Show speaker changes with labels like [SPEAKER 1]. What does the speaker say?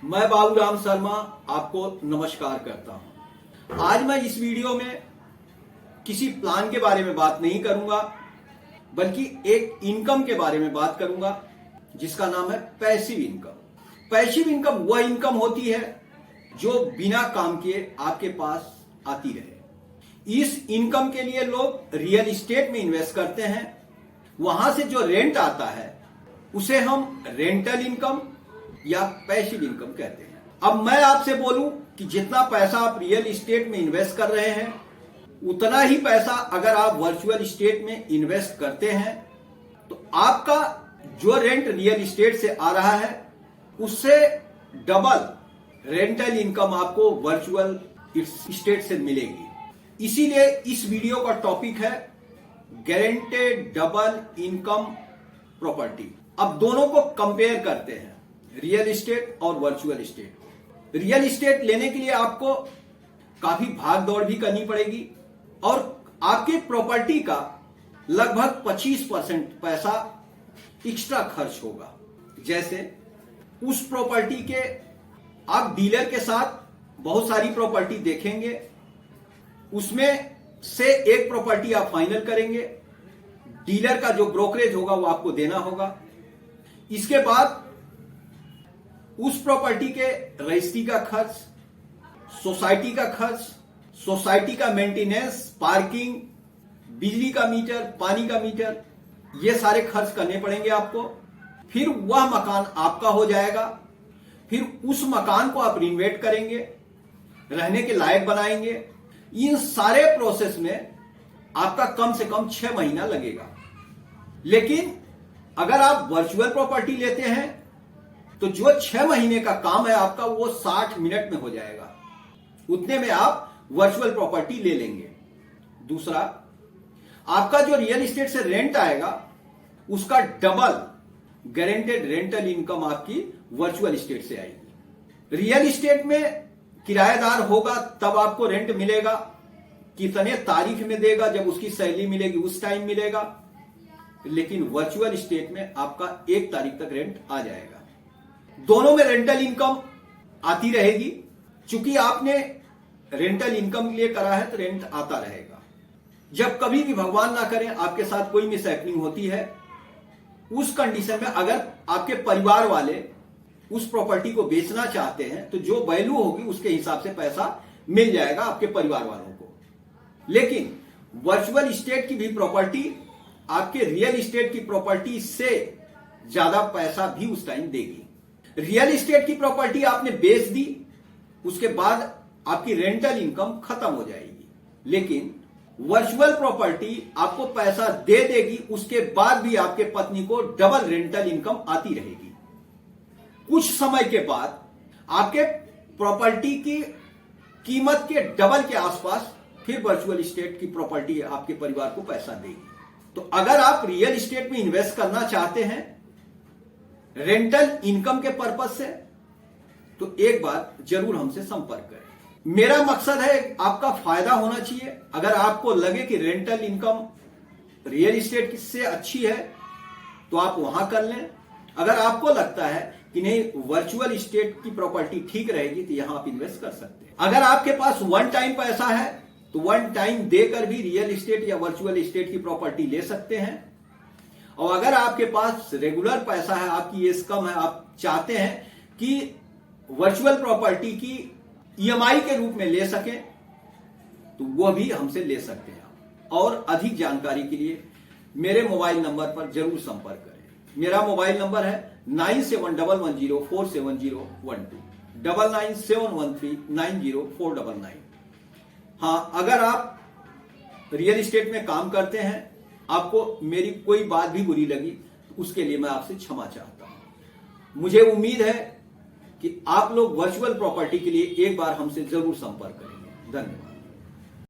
[SPEAKER 1] मैं बाबूराम शर्मा आपको नमस्कार करता हूं। आज मैं इस वीडियो में किसी प्लान के बारे में बात नहीं करूंगा, बल्कि एक इनकम के बारे में बात करूंगा जिसका नाम है पैसिव इनकम। पैसिव इनकम वह इनकम होती है जो बिना काम किए आपके पास आती रहे। इस इनकम के लिए लोग रियल एस्टेट में इन्वेस्ट करते हैं। वहां से जो रेंट आता है उसे हम रेंटल इनकम या पैसिव इनकम कहते हैं। अब मैं आपसे बोलूं कि जितना पैसा आप रियल एस्टेट में इन्वेस्ट कर रहे हैं, उतना ही पैसा अगर आप वर्चुअल एस्टेट में इन्वेस्ट करते हैं तो आपका जो रेंट रियल एस्टेट से आ रहा है उससे डबल रेंटल इनकम आपको वर्चुअल एस्टेट से मिलेगी। इसीलिए इस वीडियो का टॉपिक है गारंटेड डबल इनकम प्रॉपर्टी। अब दोनों को कंपेयर करते हैं, रियल एस्टेट और वर्चुअल एस्टेट। रियल एस्टेट लेने के लिए आपको काफी भाग दौड़ भी करनी पड़ेगी और आपके प्रॉपर्टी का लगभग 25% पैसा एक्स्ट्रा खर्च होगा। जैसे उस प्रॉपर्टी के आप डीलर के साथ बहुत सारी प्रॉपर्टी देखेंगे, उसमें से एक प्रॉपर्टी आप फाइनल करेंगे, डीलर का जो ब्रोकरेज होगा वो आपको देना होगा। इसके बाद उस प्रॉपर्टी के रजिस्ट्री का खर्च, सोसाइटी का खर्च, सोसाइटी का मेंटेनेंस, पार्किंग, बिजली का मीटर, पानी का मीटर, ये सारे खर्च करने पड़ेंगे आपको। फिर वह मकान आपका हो जाएगा। फिर उस मकान को आप रिनोवेट करेंगे, रहने के लायक बनाएंगे। इन सारे प्रोसेस में आपका कम से कम 6 महीना लगेगा। लेकिन अगर आप वर्चुअल प्रॉपर्टी लेते हैं तो जो 6 महीने का काम है आपका वो 60 मिनट में हो जाएगा। उतने में आप वर्चुअल प्रॉपर्टी ले लेंगे। दूसरा, आपका जो रियल एस्टेट से रेंट आएगा उसका डबल गारंटेड रेंटल इनकम आपकी वर्चुअल एस्टेट से आएगी। रियल एस्टेट में किराएदार होगा तब आपको रेंट मिलेगा, कितने तारीख में देगा, जब उसकी सैलरी मिलेगी उस टाइम मिलेगा। लेकिन वर्चुअल एस्टेट में आपका 1 तारीख तक रेंट आ जाएगा। दोनों में रेंटल इनकम आती रहेगी। चूंकि आपने रेंटल इनकम के लिए करा है तो रेंट आता रहेगा। जब कभी भी भगवान ना करे आपके साथ कोई मिसहैपनिंग होती है, उस कंडीशन में अगर आपके परिवार वाले उस प्रॉपर्टी को बेचना चाहते हैं तो जो वैल्यू होगी उसके हिसाब से पैसा मिल जाएगा आपके परिवार वालों को। लेकिन वर्चुअल एस्टेट की भी प्रॉपर्टी आपके रियल एस्टेट की प्रॉपर्टी से ज्यादा पैसा भी उस टाइम देगी। रियल एस्टेट की प्रॉपर्टी आपने बेच दी, उसके बाद आपकी रेंटल इनकम खत्म हो जाएगी। लेकिन वर्चुअल प्रॉपर्टी आपको पैसा दे देगी, उसके बाद भी आपके पत्नी को डबल रेंटल इनकम आती रहेगी। कुछ समय के बाद आपके प्रॉपर्टी की कीमत के डबल के आसपास फिर वर्चुअल एस्टेट की प्रॉपर्टी आपके परिवार को पैसा देगी। तो अगर आप रियल एस्टेट में इन्वेस्ट करना चाहते हैं रेंटल इनकम के पर्पज से, तो एक बार जरूर हमसे संपर्क करें। मेरा मकसद है आपका फायदा होना चाहिए। अगर आपको लगे कि रेंटल इनकम रियल एस्टेट से अच्छी है तो आप वहां कर लें। अगर आपको लगता है कि नहीं वर्चुअल एस्टेट की प्रॉपर्टी ठीक रहेगी तो यहां आप इन्वेस्ट कर सकते हैं। अगर आपके पास वन टाइम पैसा है तो वन टाइम देकर भी रियल एस्टेट या वर्चुअल एस्टेट की प्रॉपर्टी ले सकते हैं। और अगर आपके पास रेगुलर पैसा है, आपकी एज कम है, आप चाहते हैं कि वर्चुअल प्रॉपर्टी की ईएमआई के रूप में ले सकें तो वो भी हमसे ले सकते हैं। और अधिक जानकारी के लिए मेरे मोबाइल नंबर पर जरूर संपर्क करें। मेरा मोबाइल नंबर है 9711047012 9971390499। हाँ, अगर आप रियल एस्टेट में काम करते हैं, आपको मेरी कोई बात भी बुरी लगी तो उसके लिए मैं आपसे क्षमा चाहता हूं। मुझे उम्मीद है कि आप लोग वर्चुअल प्रॉपर्टी के लिए एक बार हमसे जरूर संपर्क करेंगे। धन्यवाद।